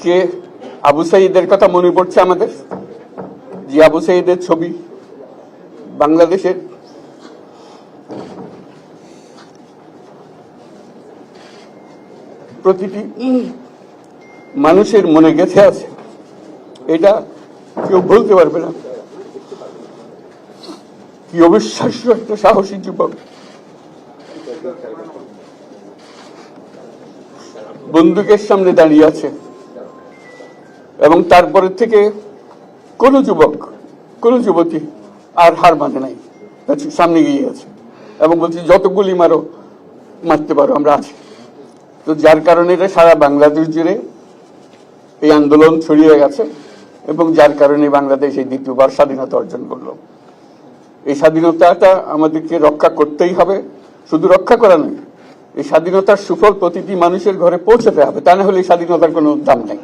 কে আবু সাইদের কথা মনে পড়ছে আমাদের, যে আবু সাইদের ছবি বাংলাদেশের প্রতিটি মানুষের মনে গেঁথে আছে, এটা কেউ বলতে পারবে না। কি অবিশ্বাস্য একটা সাহসী যুবক, বন্দুকের সামনে দাঁড়িয়ে আছে, এবং তারপরে থেকে কোন যুবক কোন যুবতী আর হার মানে নাই, সামনে গিয়ে আছে এবং বলছি যত গুলি মারতে পারো, আমরা আছি। তো যার কারণে এটা সারা বাংলাদেশ জুড়ে এই আন্দোলন ছড়িয়ে গেছে, এবং যার কারণে বাংলাদেশ এই দ্বিতীয়বার স্বাধীনতা অর্জন করলো। এই স্বাধীনতাটা আমাদেরকে রক্ষা করতেই হবে, শুধু রক্ষা করা নয়, এই স্বাধীনতার সুফল প্রতিটি মানুষের ঘরে পৌঁছাতে হবে, তা না হলে এই স্বাধীনতার কোনো দাম নেই।